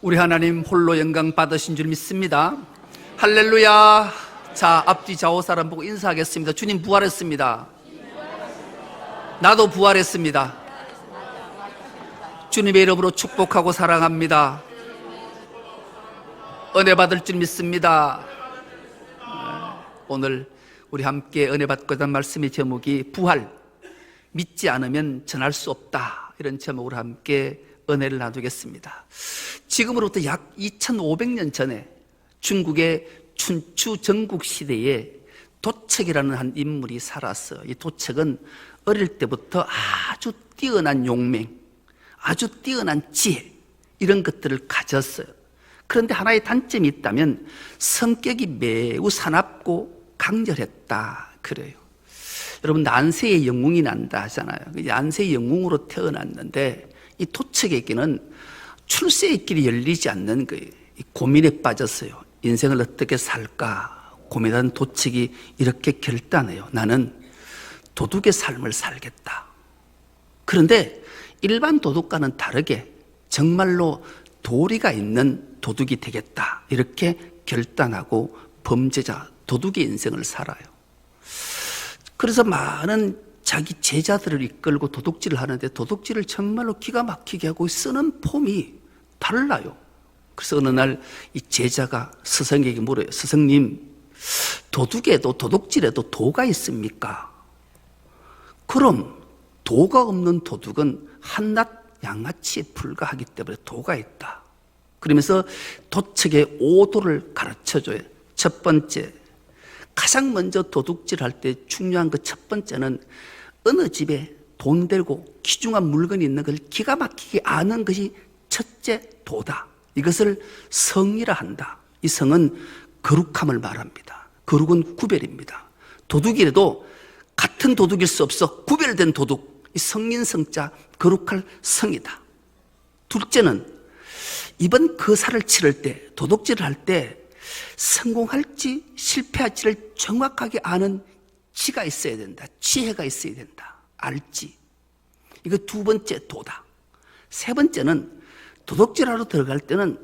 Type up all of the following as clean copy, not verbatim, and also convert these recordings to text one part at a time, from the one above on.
우리 하나님 홀로 영광 받으신 줄 믿습니다. 할렐루야. 자, 앞뒤 좌우 사람 보고 인사하겠습니다. 주님 부활했습니다. 나도 부활했습니다. 주님의 이름으로 축복하고 사랑합니다. 은혜 받을 줄 믿습니다. 오늘 우리 함께 은혜 받고자 하는 말씀의 제목이 부활, 믿지 않으면 전할 수 없다, 이런 제목으로 함께 은혜를 나누겠습니다. 지금으로부터 약 2500년 전에 중국의 춘추 전국 시대에 도책이라는 한 인물이 살았어요. 이 도책은 어릴 때부터 아주 뛰어난 용맹, 아주 뛰어난 지혜, 이런 것들을 가졌어요. 그런데 하나의 단점이 있다면 성격이 매우 사납고 강렬했다 그래요. 여러분, 난세의 영웅이 난다 하잖아요. 난세의 영웅으로 태어났는데 이 도책에게는 출세의 길이 열리지 않는 거예요. 고민에 빠졌어요. 인생을 어떻게 살까 고민하는 도책이 이렇게 결단해요. 나는 도둑의 삶을 살겠다. 그런데 일반 도둑과는 다르게 정말로 도리가 있는 도둑이 되겠다, 이렇게 결단하고 범죄자, 도둑의 인생을 살아요. 그래서 많은 자기 제자들을 이끌고 도둑질을 하는데 도둑질을 정말로 기가 막히게 하고 쓰는 폼이 달라요. 그래서 어느 날 이 제자가 스승에게 물어요. 스승님, 도둑에도 도둑질에도 도가 있습니까? 그럼 도가 없는 도둑은 한낱 양아치에 불과하기 때문에 도가 있다. 그러면서 도책의 5도를 가르쳐줘요. 첫 번째, 가장 먼저 도둑질할 때 중요한 그 첫 번째는 어느 집에 돈 들고 귀중한 물건이 있는 걸 기가 막히게 아는 것이 첫째 도다. 이것을 성이라 한다. 이 성은 거룩함을 말합니다. 거룩은 구별입니다. 도둑이라도 같은 도둑일 수 없어. 구별된 도둑, 이 성인 성자, 거룩할 성이다. 둘째는 이번 거사를 치를 때, 도둑질을 할 때 성공할지 실패할지를 정확하게 아는 지가 있어야 된다. 지혜가 있어야 된다. 알지. 이거 두 번째 도다. 세 번째는 도둑질하러 들어갈 때는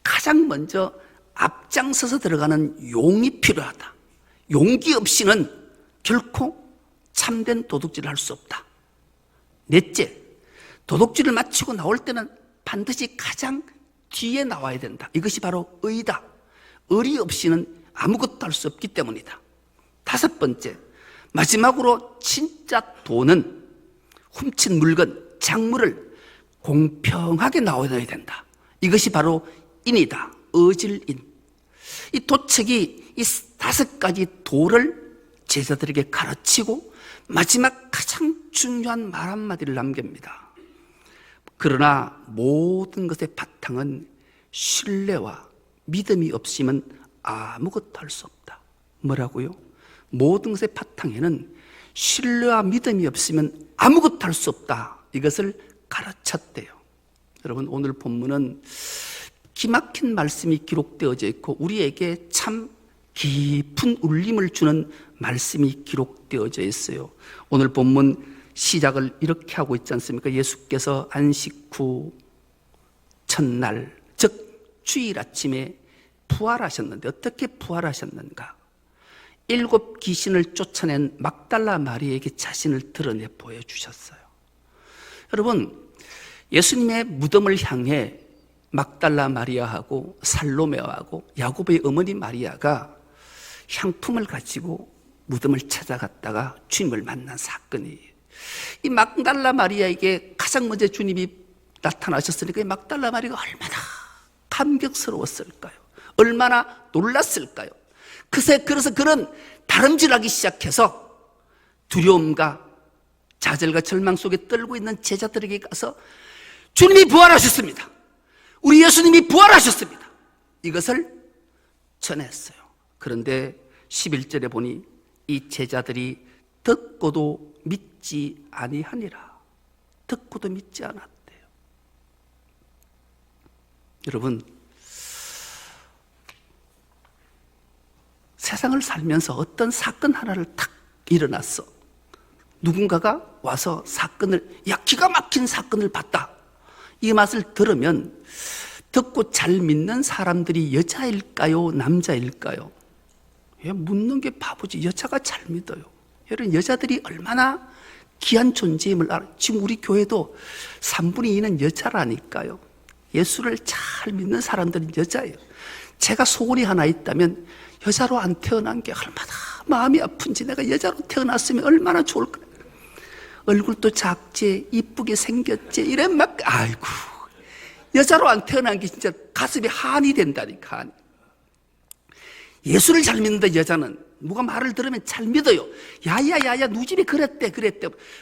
가장 먼저 앞장서서 들어가는 용이 필요하다. 용기 없이는 결코 참된 도둑질을 할 수 없다. 넷째, 도둑질을 마치고 나올 때는 반드시 가장 뒤에 나와야 된다. 이것이 바로 의다. 의리 없이는 아무것도 할 수 없기 때문이다. 다섯 번째, 마지막으로 진짜 도는 훔친 물건, 작물을 공평하게 나눠야 된다. 이것이 바로 인이다. 어질인. 이 도책이 이 다섯 가지 도를 제자들에게 가르치고 마지막 가장 중요한 말 한마디를 남깁니다. 그러나 모든 것의 바탕은 신뢰와 믿음이 없으면 아무것도 할 수 없다. 뭐라고요? 모든 것의 바탕에는 신뢰와 믿음이 없으면 아무것도 할 수 없다. 이것을 가르쳤대요. 여러분, 오늘 본문은 기막힌 말씀이 기록되어져 있고 우리에게 참 깊은 울림을 주는 말씀이 기록되어져 있어요. 오늘 본문 시작을 이렇게 하고 있지 않습니까? 예수께서 안식 후 첫날, 즉 주일 아침에 부활하셨는데 어떻게 부활하셨는가? 7 귀신을 쫓아낸 막달라 마리아에게 자신을 드러내 보여주셨어요. 여러분, 예수님의 무덤을 향해 막달라 마리아하고 살로메하고 야고보의 어머니 마리아가 향품을 가지고 무덤을 찾아갔다가 주님을 만난 사건이에요. 이 막달라 마리아에게 가장 먼저 주님이 나타나셨으니까 이 막달라 마리아가 얼마나 감격스러웠을까요? 얼마나 놀랐을까요? 그래서 그런 다름질하기 시작해서 두려움과 좌절과 절망 속에 떨고 있는 제자들에게 가서 주님이 부활하셨습니다. 우리 예수님이 부활하셨습니다. 이것을 전했어요. 그런데 11절에 보니 이 제자들이 듣고도 믿지 아니하니라. 듣고도 믿지 않았대요. 여러분, 세상을 살면서 어떤 사건 하나를 탁 일어났어. 누군가가 와서 사건을, 야, 기가 막힌 사건을 봤다. 이 맛을 들으면 듣고 잘 믿는 사람들이 여자일까요? 남자일까요? 묻는 게 바보지. 여자가 잘 믿어요. 여러분, 여자들이 얼마나 귀한 존재임을 알아요. 지금 우리 교회도 3분의 2는 여자라니까요. 예수를 잘 믿는 사람들은 여자예요. 제가 소원이 하나 있다면 여자로 안 태어난 게 얼마나 마음이 아픈지, 내가 여자로 태어났으면 얼마나 좋을까. 얼굴도 작지, 이쁘게 생겼지, 이래 막, 아이고. 여자로 안 태어난 게 진짜 가슴이 한이 된다니까. 한이. 예수를 잘 믿는다. 여자는 누가 말을 들으면 잘 믿어요. 야야야야, 누집이 그랬대.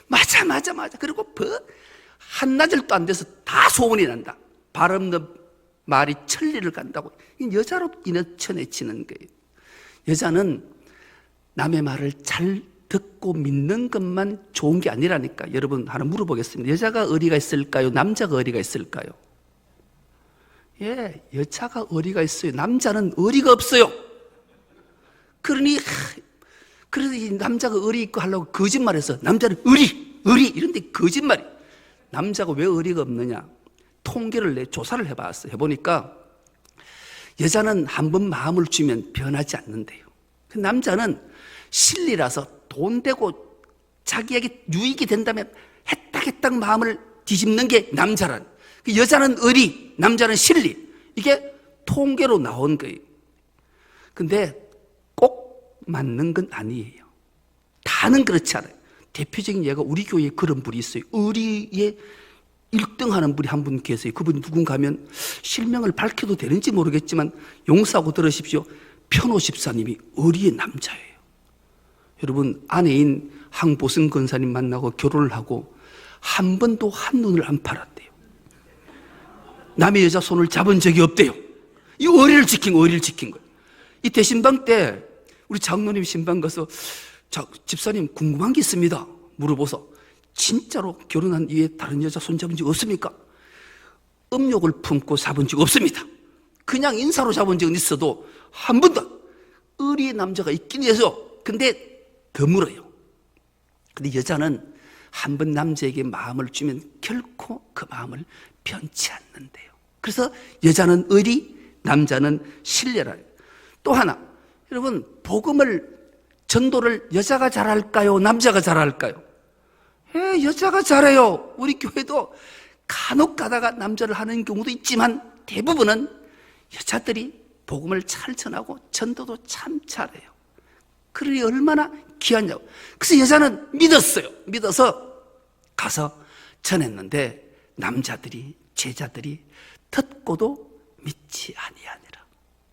맞아. 그리고 한나절도 안 돼서 다 소문이 난다. 발 없는 말이 천리를 간다고. 여자로 인어천해지는 거예요. 여자는 남의 말을 잘 듣고 믿는 것만 좋은 게 아니라니까. 여러분, 하나 물어보겠습니다. 여자가 의리가 있을까요? 남자가 의리가 있을까요? 여자가 의리가 있어요. 남자는 의리가 없어요. 그래서 이 남자가 의리 있고 하려고 거짓말해서 남자는 의리 이런데 거짓말이. 남자가 왜 의리가 없느냐? 통계를 조사를 해보니까 여자는 한번 마음을 주면 변하지 않는데요. 남자는 실리라서 돈 되고 자기에게 유익이 된다면 했딱 마음을 뒤집는 게 남자란. 여자는 의리, 남자는 실리. 이게 통계로 나온 거예요. 근데 꼭 맞는 건 아니에요. 다는 그렇지 않아요. 대표적인 예가 우리 교회에 그런 분이 있어요. 의리에 1등 하는 분이 한 분 계세요. 그분이 누군가 하면 실명을 밝혀도 되는지 모르겠지만 용서하고 들으십시오. 편호 집사님이 의리의 남자예요. 여러분, 아내인 항보승 권사님 만나고 결혼을 하고 한 번도 한눈을 안 팔았대요. 남의 여자 손을 잡은 적이 없대요. 이 의리를 지킨 거예요. 이 대신방 때 우리 장로님 신방 가서 집사님 궁금한 게 있습니다. 물어보서 진짜로 결혼한 이후에 다른 여자 손잡은 적 없습니까? 음욕을 품고 잡은 적 없습니다. 그냥 인사로 잡은 적은 있어도 한 번도. 의리의 남자가 있긴 해서. 근데 드물어요. 근데 여자는 한 번 남자에게 마음을 주면 결코 그 마음을 변치 않는데요. 그래서 여자는 의리, 남자는 신뢰라. 또 하나, 여러분, 전도를 여자가 잘할까요? 남자가 잘할까요? 여자가 잘해요. 우리 교회도 간혹 가다가 남자를 하는 경우도 있지만 대부분은 여자들이 복음을 잘 전하고 전도도 참 잘해요. 그러니 얼마나 귀하냐고. 그래서 여자는 믿었어요. 믿어서 가서 전했는데 남자들이, 제자들이 듣고도 믿지 아니하니라.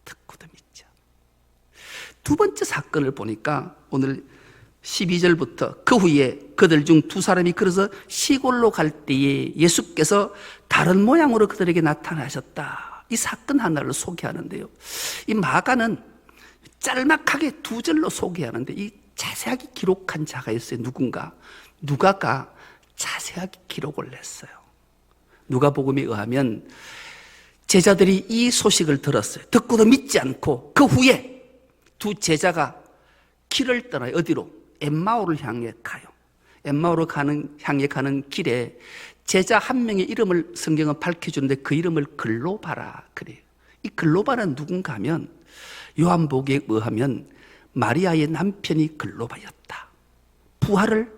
듣고도 믿지. 두 번째 사건을 보니까 오늘 12절부터 그 후에 그들 중 두 사람이 걸어서 시골로 갈 때에 예수께서 다른 모양으로 그들에게 나타나셨다. 이 사건 하나를 소개하는데요. 이 마가는 짤막하게 두 절로 소개하는데 이 자세하게 기록한 자가 있어요. 누가가 자세하게 기록을 했어요. 누가복음에 의하면 제자들이 이 소식을 들었어요. 듣고도 믿지 않고 그 후에 두 제자가 길을 떠나요. 어디로? 엠마오를 향해 가요. 엠마오로 향해 가는 길에 제자 한 명의 이름을 성경은 밝혀주는데 그 이름을 글로바라 그래요. 이 글로바는 누군가 하면 요한복음에 의하면 마리아의 남편이 글로바였다. 부활을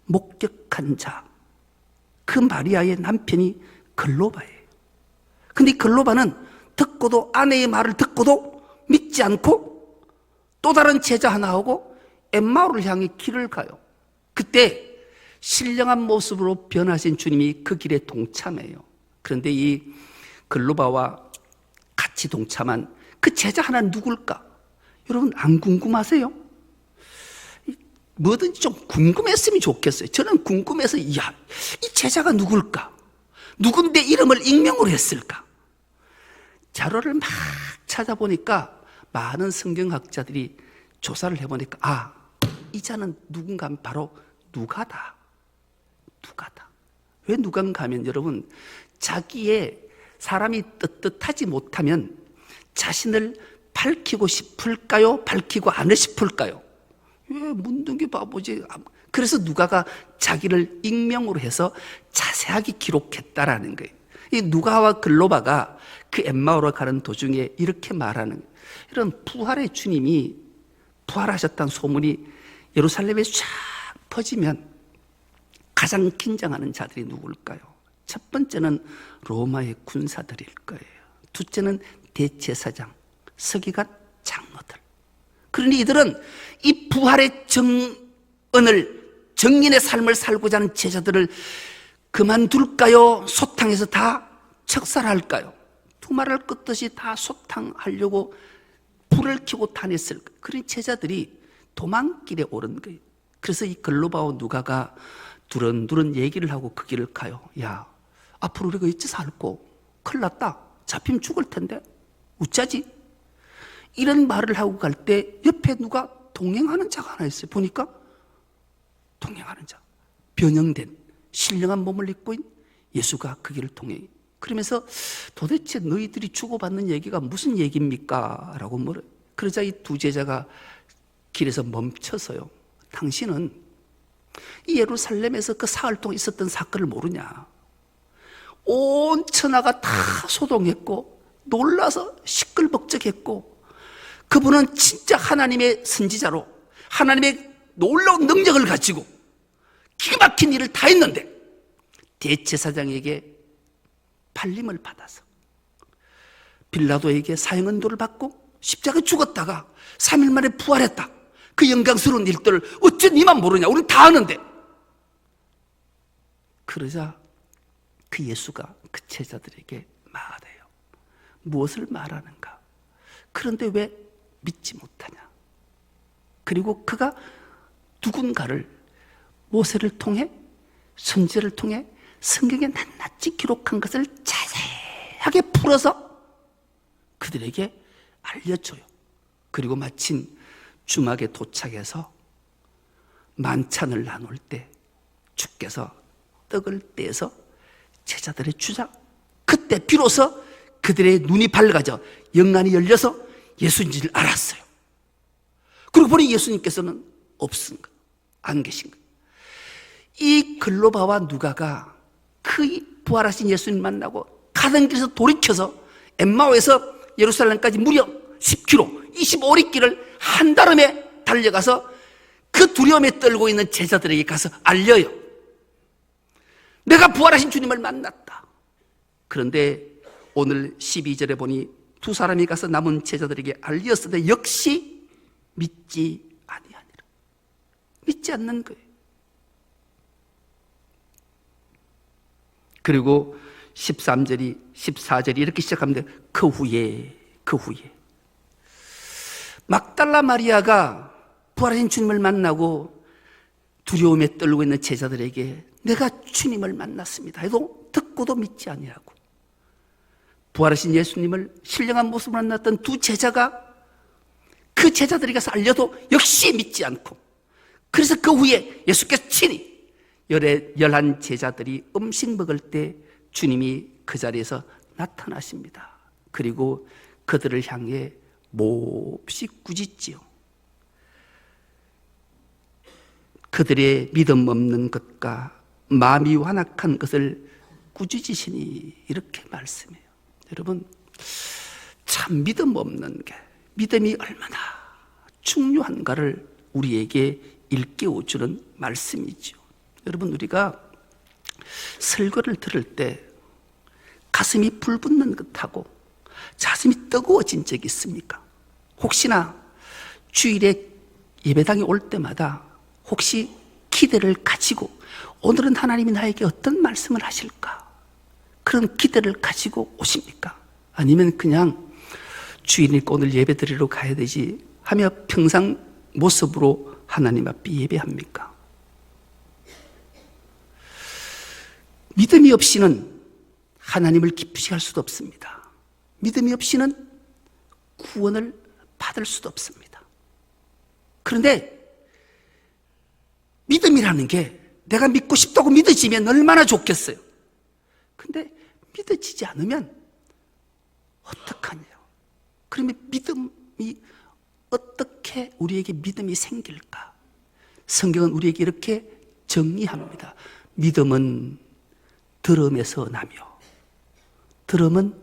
목격한 자, 그 마리아의 남편이 글로바예요. 근데 이 글로바는 듣고도, 아내의 말을 듣고도 믿지 않고 또 다른 제자 하나하고 엠마오를 향해 길을 가요. 그때 신령한 모습으로 변하신 주님이 그 길에 동참해요. 그런데 이 글로바와 같이 동참한 그 제자 하나는 누굴까? 여러분, 안 궁금하세요? 뭐든지 좀 궁금했으면 좋겠어요. 저는 궁금해서 이 제자가 누굴까? 누군데 이름을 익명으로 했을까? 자료를 막 찾아보니까 많은 성경학자들이 조사를 해보니까 이 자는 누군가 하면 바로 누가다. 왜 누가인가 하면 여러분, 자기의 사람이 떳떳하지 못하면 자신을 밝히고 싶을까요? 밝히고 안 싶을까요? 묻는 게 바보지. 그래서 누가가 자기를 익명으로 해서 자세하게 기록했다라는 거예요. 이 누가와 글로바가 그 엠마오로 가는 도중에 이렇게 말하는, 이런 부활의 주님이 부활하셨다는 소문이 예루살렘에 쫙 퍼지면 가장 긴장하는 자들이 누굴까요? 첫 번째는 로마의 군사들일 거예요. 둘째는 대제사장, 서기관, 장로들. 그러니 이들은 이 부활의 정언을, 정인의 삶을 살고자 하는 제자들을 그만둘까요? 소탕해서 다 척살할까요? 두말할 것 없이 다 소탕하려고 불을 켜고 다녔을 거예요. 그런 제자들이 도망길에 오른 거예요. 그래서 이 글로바와 누가가 두런두런 얘기를 하고 그 길을 가요. 야, 앞으로 우리가 어찌 살고, 큰일 났다, 잡히면 죽을 텐데 어쩌지? 이런 말을 하고 갈 때 옆에 누가 동행하는 자가 하나 있어요. 보니까 동행하는 자, 변형된 신령한 몸을 입고 있는 예수가 그 길을 동행해. 그러면서 도대체 너희들이 주고받는 얘기가 무슨 얘기입니까? 라고 물어요. 그러자 이 두 제자가 길에서 멈춰서요, 당신은 이 예루살렘에서 그 사흘 동안 있었던 사건을 모르냐? 온 천하가 다 소동했고 놀라서 시끌벅적했고, 그분은 진짜 하나님의 선지자로 하나님의 놀라운 능력을 가지고 기가 막힌 일을 다 했는데 대제사장에게 팔림을 받아서 빌라도에게 사형언도를 받고 십자가에 죽었다가 3일 만에 부활했다. 그 영광스러운 일들을 어째 니만 모르냐? 우린 다 아는데. 그러자 그 예수가 그 제자들에게 말해요. 무엇을 말하는가? 그런데 왜 믿지 못하냐? 그리고 그가 누군가를 모세를 통해, 선지자를 통해 성경에 낱낱이 기록한 것을 자세하게 풀어서 그들에게 알려줘요. 그리고 마침 주막에 도착해서 만찬을 나눌 때 주께서 떡을 떼서 제자들의 주자, 그때 비로소 그들의 눈이 밝아져 영안이 열려서 예수인지를 알았어요. 그리고 보니 예수님께서는 없은 거예요. 안 계신 거예요. 이 글로바와 누가가 그 부활하신 예수님 만나고 가던 길에서 돌이켜서 엠마오에서 예루살렘까지 무려 10km, 25리길을 한달음에 달려가서 그 두려움에 떨고 있는 제자들에게 가서 알려요. 내가 부활하신 주님을 만났다. 그런데 오늘 12절에 보니 두 사람이 가서 남은 제자들에게 알렸으되 역시 믿지 아니하니라. 믿지 않는 거예요. 그리고 13절이 14절이 이렇게 시작합니다. 그 후에 막달라 마리아가 부활하신 주님을 만나고 두려움에 떨고 있는 제자들에게 내가 주님을 만났습니다 해도 듣고도 믿지 아니하고, 부활하신 예수님을 신령한 모습으로 만났던 두 제자가 그 제자들에게 가서 알려도 역시 믿지 않고, 그래서 그 후에 예수께서 친히 11 제자들이 음식 먹을 때 주님이 그 자리에서 나타나십니다. 그리고 그들을 향해 몹시 꾸짖지요. 그들의 믿음 없는 것과 마음이 완악한 것을 꾸짖으시니 이렇게 말씀해요. 여러분, 참 믿음 없는 게, 믿음이 얼마나 중요한가를 우리에게 일깨워주는 말씀이죠. 여러분, 우리가 설교를 들을 때 가슴이 불붙는 듯하고 가슴이 뜨거워진 적이 있습니까? 혹시나 주일에 예배당에 올 때마다 혹시 기대를 가지고 오늘은 하나님이 나에게 어떤 말씀을 하실까? 그런 기대를 가지고 오십니까? 아니면 그냥 주일이니까 오늘 예배 드리러 가야 되지 하며 평상 모습으로 하나님 앞에 예배합니까? 믿음이 없이는 하나님을 기쁘시게 할 수도 없습니다. 믿음이 없이는 구원을 받을 수도 없습니다. 그런데 믿음이라는 게 내가 믿고 싶다고 믿어지면 얼마나 좋겠어요. 근데 믿어지지 않으면 어떡하냐? 그러면 믿음이 어떻게 우리에게 믿음이 생길까? 성경은 우리에게 이렇게 정리합니다. 믿음은 들음에서 나며 들음은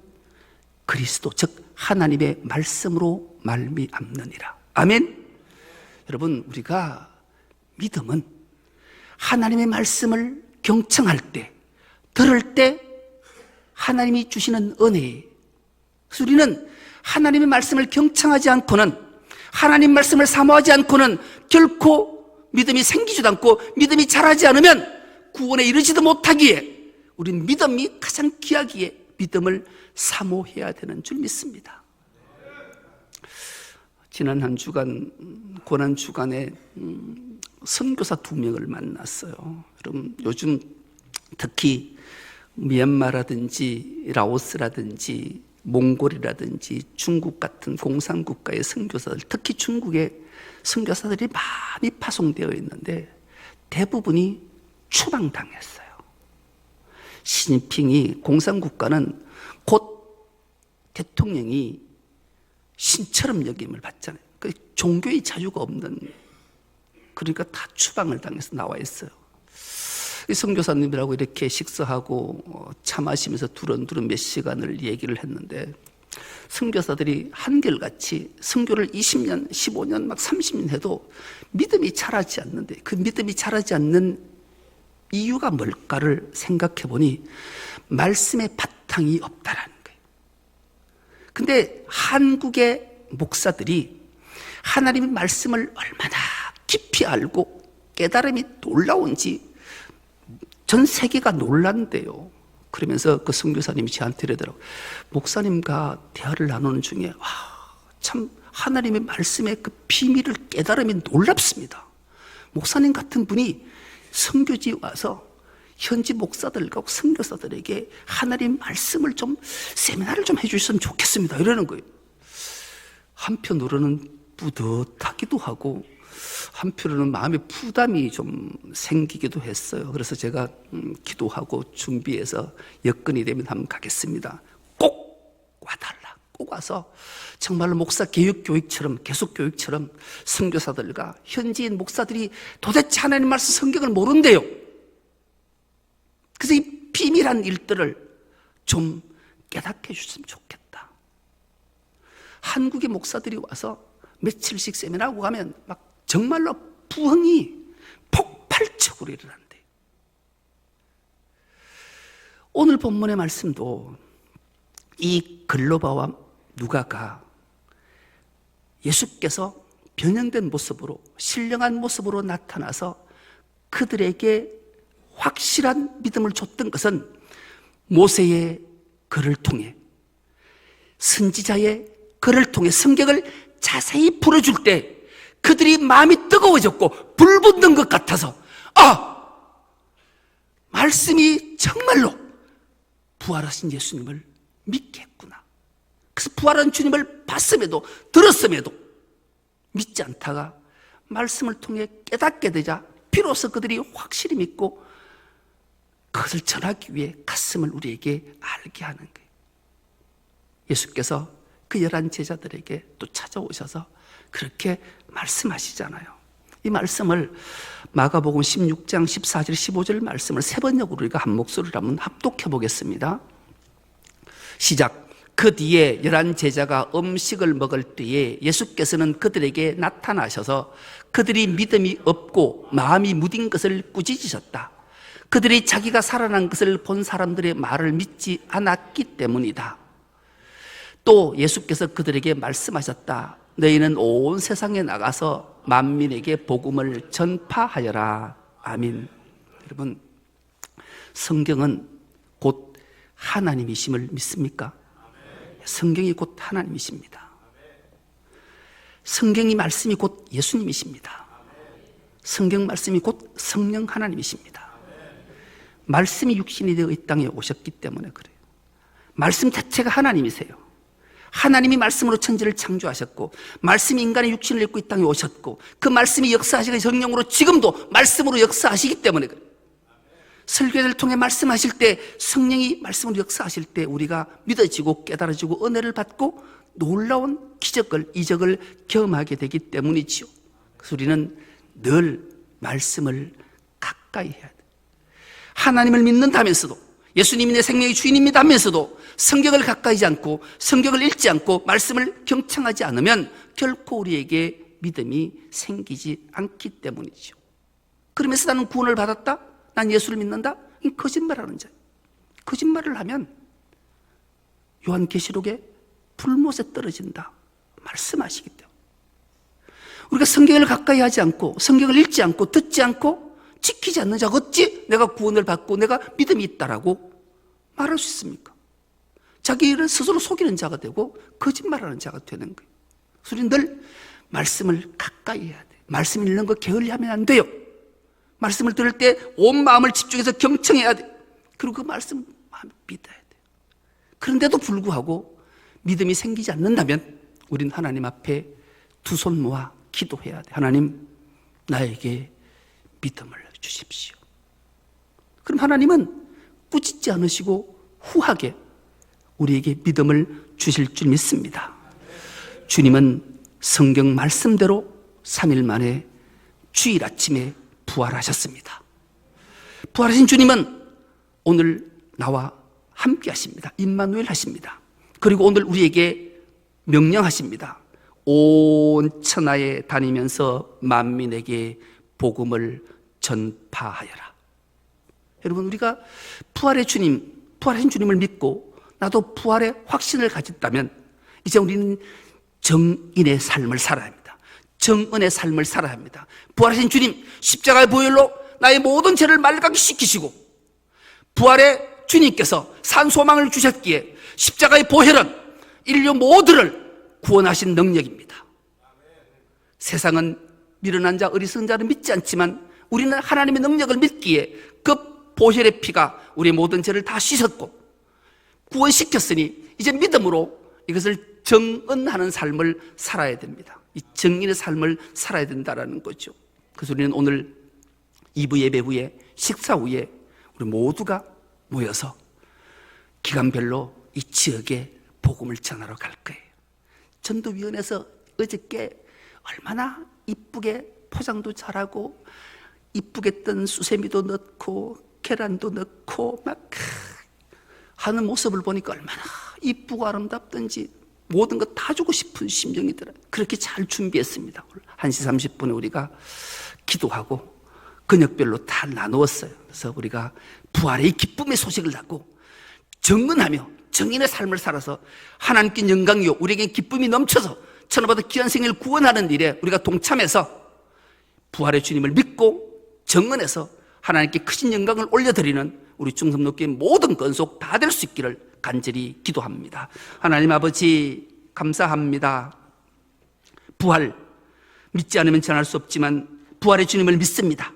그리스도 즉 하나님의 말씀으로 말미암느니라. 아멘. 여러분, 우리가 믿음은 하나님의 말씀을 경청할 때, 들을 때 하나님이 주시는 은혜예요. 그래서 우리는 하나님의 말씀을 경청하지 않고는, 하나님 말씀을 사모하지 않고는 결코 믿음이 생기지도 않고 믿음이 자라지 않으면 구원에 이르지도 못하기에 우리는 믿음이 가장 귀하기에 믿음을 사모해야 되는 줄 믿습니다. 지난 한 주간 고난 주간에 선교사 2명을 만났어요. 여러분, 요즘 특히 미얀마라든지 라오스라든지 몽골이라든지 중국 같은 공산국가의 선교사들, 특히 중국의 선교사들이 많이 파송되어 있는데 대부분이 추방당했어요. 시진핑이, 공산국가는 곧 대통령이 신처럼 여김을 받잖아요. 종교의 자유가 없는, 그러니까 다 추방을 당해서 나와 있어요. 이 선교사님들하고 이렇게 식사하고 차 마시면서 두런두런 몇 시간을 얘기를 했는데, 선교사들이 한결같이 선교를 20년, 15년, 막 30년 해도 믿음이 자라지 않는데, 그 믿음이 자라지 않는 이유가 뭘까를 생각해 보니 말씀의 바탕이 없다라는 거예요. 근데 한국의 목사들이 하나님의 말씀을 얼마나 깊이 알고 깨달음이 놀라운지 전 세계가 놀란대요. 그러면서 그 선교사님이 저한테 이러더라고요. 목사님과 대화를 나누는 중에 참 하나님의 말씀의 그 비밀을 깨달음이 놀랍습니다. 목사님 같은 분이 선교지에 와서 현지 목사들과 선교사들에게 하나님 말씀을 좀 세미나를 좀 해주셨으면 좋겠습니다, 이러는 거예요. 한편으로는 뿌듯하기도 하고 한편으로는 마음의 부담이 좀 생기기도 했어요. 그래서 제가 기도하고 준비해서 여건이 되면 한번 가겠습니다. 꼭 와달라. 꼭 와서 정말로 목사 교육처럼, 계속 교육처럼 선교사들과 현지인 목사들이 도대체 하나님 말씀 성경을 모른대요. 그래서 이 비밀한 일들을 좀 깨닫게 해주셨으면 좋겠다. 한국의 목사들이 와서 며칠씩 세미나하고 가면 막 정말로 부흥이 폭발적으로 일어난대. 오늘 본문의 말씀도 이 글로바와 누가가 예수께서 변형된 모습으로, 신령한 모습으로 나타나서 그들에게 확실한 믿음을 줬던 것은 모세의 글을 통해, 선지자의 글을 통해 성경을 자세히 풀어줄 때 그들이 마음이 뜨거워졌고 불 붙는 것 같아서 말씀이 정말로 부활하신 예수님을 믿게 했구나. 그래서 부활한 주님을 봤음에도 들었음에도 믿지 않다가 말씀을 통해 깨닫게 되자 비로소 그들이 확실히 믿고 그것을 전하기 위해 갔음을 우리에게 알게 하는 거예요. 예수께서 그 11 제자들에게 또 찾아오셔서 그렇게 말씀하시잖아요. 이 말씀을 마가복음 16장 14절 15절 말씀을 세 번역으로 우리가 한 목소리로 한번 합독해 보겠습니다. 시작. 그 뒤에 11 제자가 음식을 먹을 때에 예수께서는 그들에게 나타나셔서 그들이 믿음이 없고 마음이 무딘 것을 꾸짖으셨다. 그들이 자기가 살아난 것을 본 사람들의 말을 믿지 않았기 때문이다. 또 예수께서 그들에게 말씀하셨다. 너희는 온 세상에 나가서 만민에게 복음을 전파하여라. 아멘. 여러분, 성경은 곧 하나님이심을 믿습니까? 성경이 곧 하나님이십니다. 성경이 말씀이 곧 예수님이십니다. 성경 말씀이 곧 성령 하나님이십니다. 말씀이 육신이 되어 이 땅에 오셨기 때문에 그래요. 말씀 자체가 하나님이세요. 하나님이 말씀으로 천지를 창조하셨고 말씀이 인간의 육신을 입고 이 땅에 오셨고 그 말씀이 역사하시고 성령으로 지금도 말씀으로 역사하시기 때문에 그래요. 설교를 통해 말씀하실 때 성령이 말씀으로 역사하실 때 우리가 믿어지고 깨달아지고 은혜를 받고 놀라운 기적을, 이적을 경험하게 되기 때문이지요. 그래서 우리는 늘 말씀을 가까이 해야 돼요. 하나님을 믿는다면서도 예수님이 내 생명의 주인입니다 하면서도 성경을 가까이 하지 않고 성경을 읽지 않고 말씀을 경청하지 않으면 결코 우리에게 믿음이 생기지 않기 때문이죠. 그러면서 나는 구원을 받았다? 난 예수를 믿는다? 이 거짓말하는 자예요. 거짓말을 하면 요한계시록에 불못에 떨어진다 말씀하시기 때문에 우리가 성경을 가까이 하지 않고 성경을 읽지 않고 듣지 않고 지키지 않는 자가 어찌 내가 구원을 받고 내가 믿음이 있다라고 말할 수 있습니까? 자기를 스스로 속이는 자가 되고 거짓말하는 자가 되는 거예요. 우리는 늘 말씀을 가까이 해야 돼요. 말씀 읽는 거 게을리하면 안 돼요. 말씀을 들을 때 온 마음을 집중해서 경청해야 돼요. 그리고 그 말씀 믿어야 돼요. 그런데도 불구하고 믿음이 생기지 않는다면 우린 하나님 앞에 두 손 모아 기도해야 돼요. 하나님, 나에게 믿음을 주십시오. 그럼 하나님은 꾸짖지 않으시고 후하게 우리에게 믿음을 주실 줄 믿습니다. 주님은 성경 말씀대로 3일 만에 주일 아침에 부활하셨습니다. 부활하신 주님은 오늘 나와 함께 하십니다. 임마누엘 하십니다. 그리고 오늘 우리에게 명령하십니다. 온 천하에 다니면서 만민에게 복음을 전파하여라. 여러분, 우리가 부활의 주님, 부활하신 주님을 믿고 나도 부활의 확신을 가졌다면 이제 우리는 정인의 삶을 살아야 합니다. 정은의 삶을 살아야 합니다. 부활하신 주님, 십자가의 보혈로 나의 모든 죄를 말가게 시키시고 부활의 주님께서 산 소망을 주셨기에 십자가의 보혈은 인류 모두를 구원하신 능력입니다. 세상은 미련한 자, 어리석은 자를 믿지 않지만 우리는 하나님의 능력을 믿기에 그 보혈의 피가 우리의 모든 죄를 다 씻었고 구원시켰으니 이제 믿음으로 이것을 정언하는 삶을 살아야 됩니다. 이 정인의 삶을 살아야 된다는 거죠. 그래서 우리는 오늘 2부 예배 후에 식사 후에 우리 모두가 모여서 기간별로 이 지역에 복음을 전하러 갈 거예요. 전도위원회에서 어저께 얼마나 이쁘게 포장도 잘하고 이쁘게 뜬 수세미도 넣고 계란도 넣고 막 하는 모습을 보니까 얼마나 이쁘고 아름답든지 모든 것 다 주고 싶은 심정이 들어요. 그렇게 잘 준비했습니다. 1시 30분에 우리가 기도하고 근역별로 다 나누었어요. 그래서 우리가 부활의 기쁨의 소식을 듣고 정언하며 정인의 삶을 살아서 하나님께 영광이요 우리에게 기쁨이 넘쳐서 천하보다 귀한 생을 구원하는 일에 우리가 동참해서 부활의 주님을 믿고 정언해서 하나님께 크신 영광을 올려드리는 우리 중성교회 모든 건속 다 될 수 있기를 간절히 기도합니다. 하나님 아버지 감사합니다. 부활 믿지 않으면 전할 수 없지만 부활의 주님을 믿습니다.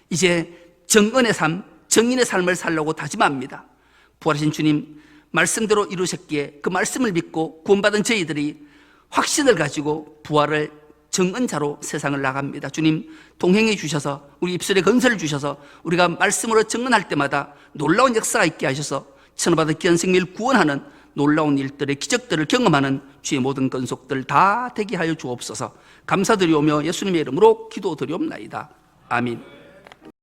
이제 정언의 삶, 정인의 삶을 살려고 다짐합니다. 부활하신 주님 말씀대로 이루셨기에 그 말씀을 믿고 구원받은 저희들이 확신을 가지고 부활을 정언자로 세상을 나갑니다. 주님 동행해 주셔서 우리 입술에 건설을 주셔서 우리가 말씀으로 정언할 때마다 놀라운 역사가 있게 하셔서 천하받아 귀한 생명을 구원하는 놀라운 일들의 기적들을 경험하는 주의 모든 건속들 다 되게 하여 주옵소서. 감사드리오며 예수님의 이름으로 기도드리옵나이다. 아멘.